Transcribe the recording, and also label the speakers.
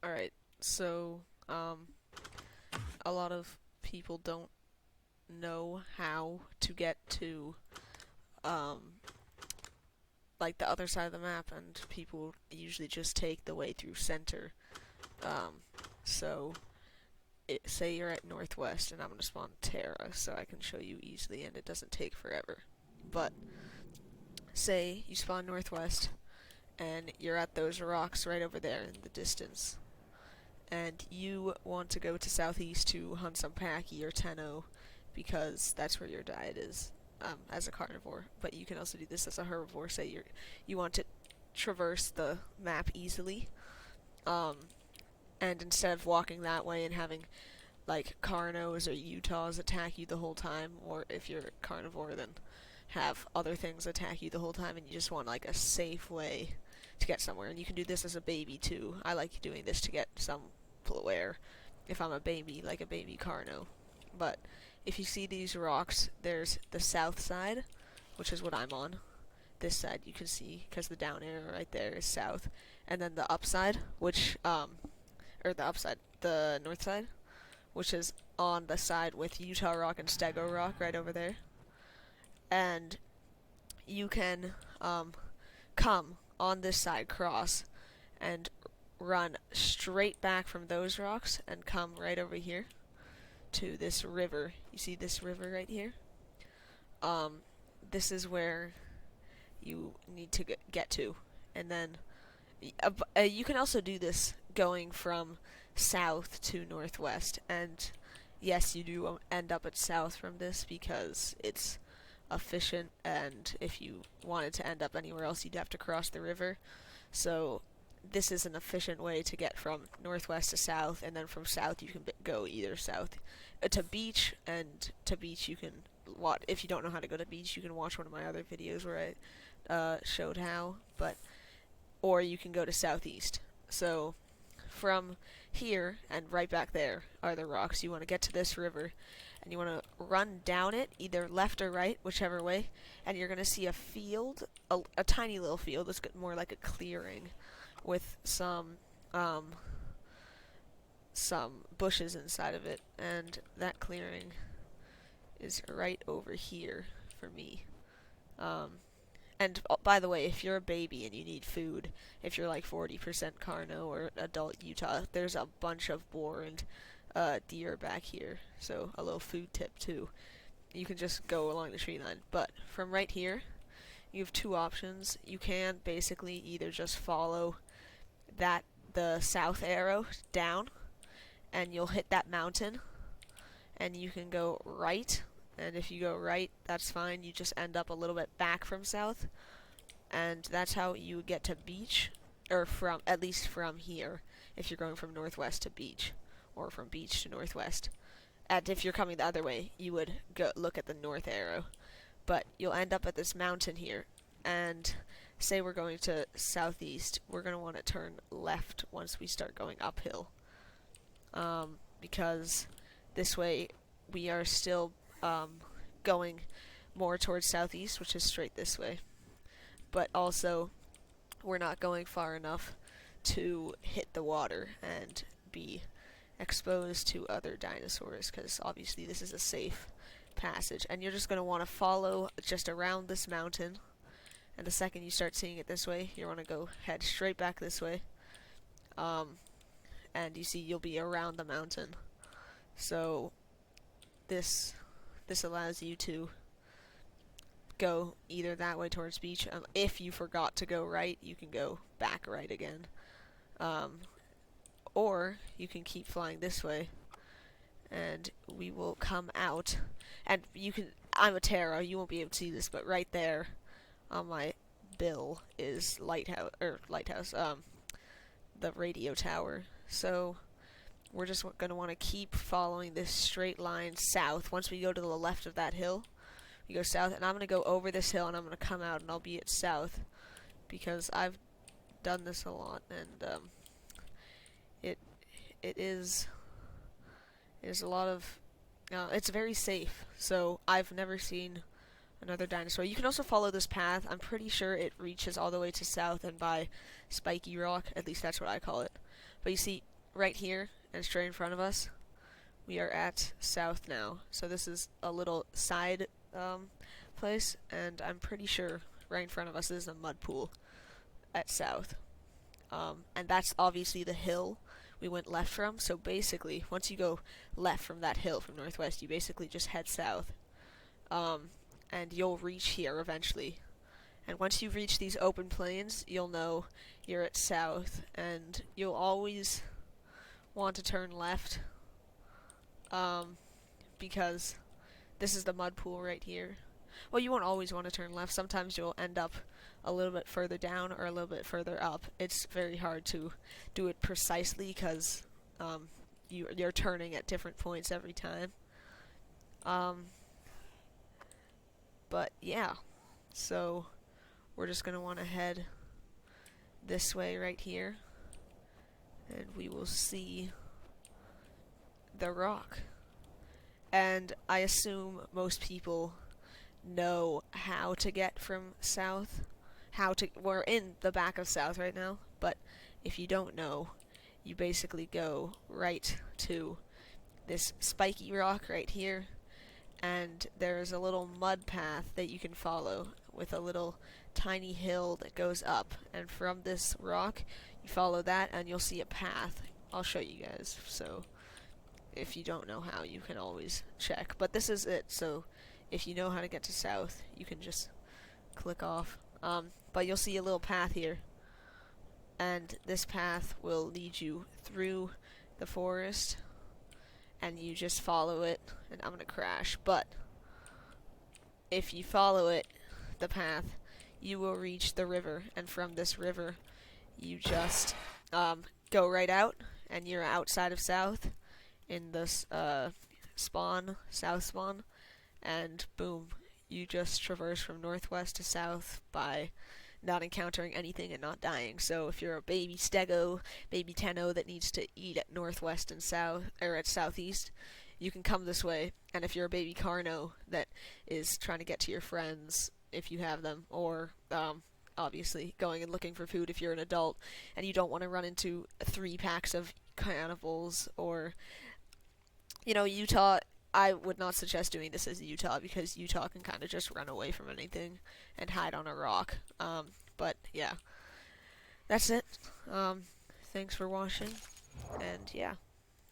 Speaker 1: Alright, so, a lot of people don't know how to get to, um, like the other side of the map, and people usually just take the way through center. Um, so, say you're at northwest, and I'm gonna spawn Terra, so I can show you easily, and it doesn't take forever. But, say you spawn northwest, and you're at those rocks right over there in the distance. And you want to go to southeast to hunt some Paki or Tenno because that's where your diet is as a carnivore. But you can also do this as a herbivore. Say you want to traverse the map easily, um, and instead of walking that way and having like Carnos or Utahs attack you the whole time, or if you're carnivore, then have other things attack you the whole time, and you just want like a safe way to get somewhere. And you can do this as a baby too. I like doing this to get somewhere if I'm a baby, like a baby Carno. But if you see these rocks, there's the south side, which is what I'm on. This side you can see because the down arrow right there is south, and then the upside, the north side, which is on the side with Utah Rock and Stego Rock right over there. And you can come on this side, cross, and run straight back from those rocks and come right over here to this river. You see this river right here? This is where you need to get to. And then you can also do this going from south to northwest. And yes, you do end up at south from this because it's efficient, and if you wanted to end up anywhere else, you'd have to cross the river. So this is an efficient way to get from northwest to south, and then from south you can go either south to beach, and to beach you can watch. If you don't know how to go to beach, you can watch one of my other videos where I showed how. But or you can go to southeast. So from here and right back there are the rocks. You want to get to this river, and you want to run down it, either left or right, whichever way, and you're going to see a field, a tiny little field that's more like a clearing, with some bushes inside of it, and that clearing is right over here for me. And by the way, if you're a baby and you need food, if you're like 40% Carno or adult Utah, there's a bunch of boar and deer back here. So a little food tip too. You can just go along the tree line. But from right here, you have two options. You can basically either just follow the south arrow down, and you'll hit that mountain, and you can go right. And if you go right, that's fine. You just end up a little bit back from south, and that's how you get to beach, or from at least from here, if you're going from northwest to beach, or from beach to northwest. And if you're coming the other way, you would go look at the north arrow. But you'll end up at this mountain here, and say we're going to southeast, we're going to want to turn left once we start going uphill, because this way we are still going more towards southeast, which is straight this way. But also, we're not going far enough to hit the water and be exposed to other dinosaurs, because obviously this is a safe passage. And you're just going to want to follow just around this mountain, and the second you start seeing it this way, you want to go head straight back this way. And you see you'll be around the mountain. So this allows you to go either that way towards beach. If you forgot to go right, you can go back right again. Or you can keep flying this way, and we will come out. And you can. I'm a Terra. You won't be able to see this, but right there on my bill is lighthouse. The radio tower. So we're just going to want to keep following this straight line south. Once we go to the left of that hill, we go south, and I'm going to go over this hill, and I'm going to come out, and I'll be at south, because I've done this a lot, and it is a lot of it's very safe. So I've never seen another dinosaur. You can also follow this path. I'm pretty sure it reaches all the way to south and by Spiky Rock. At least that's what I call it. But you see, right here and straight in front of us, we are at south now. So this is a little side place, and I'm pretty sure right in front of us is a mud pool at south. And that's obviously the hill we went left from. So basically, once you go left from that hill from northwest, you basically just head south, and you'll reach here eventually. And once you reach these open plains, you'll know you're at south, and you'll always want to turn left, because this is the mud pool right here. Well, you won't always want to turn left. Sometimes you'll end up a little bit further down or a little bit further up. It's very hard to do it precisely because you're turning at different points every time. But yeah, so we're just going to want to head this way right here, and we will see the rock. And I assume most people know how to get from south. We're in the back of south right now, but if you don't know, you basically go right to this spiky rock right here, and there's a little mud path that you can follow with a little tiny hill that goes up, and from this rock you follow that and you'll see a path. I'll show you guys, so if you don't know how, you can always check, but this is it. So if you know how to get to south, you can just click off. But you'll see a little path here, and this path will lead you through the forest, and you just follow it. And I'm gonna crash, but if you follow it, the path, you will reach the river, and from this river you just go right out, and you're outside of south in this south spawn, and boom, you just traverse from northwest to south by not encountering anything and not dying. So if you're a baby stego, baby tenno that needs to eat at northwest and south, or at southeast, you can come this way. And if you're a baby carno that is trying to get to your friends, if you have them, or obviously going and looking for food if you're an adult and you don't want to run into 3 packs of cannibals, or Utah, I would not suggest doing this as Utah, because Utah can kind of just run away from anything and hide on a rock. But yeah, that's it. Thanks for watching, and yeah.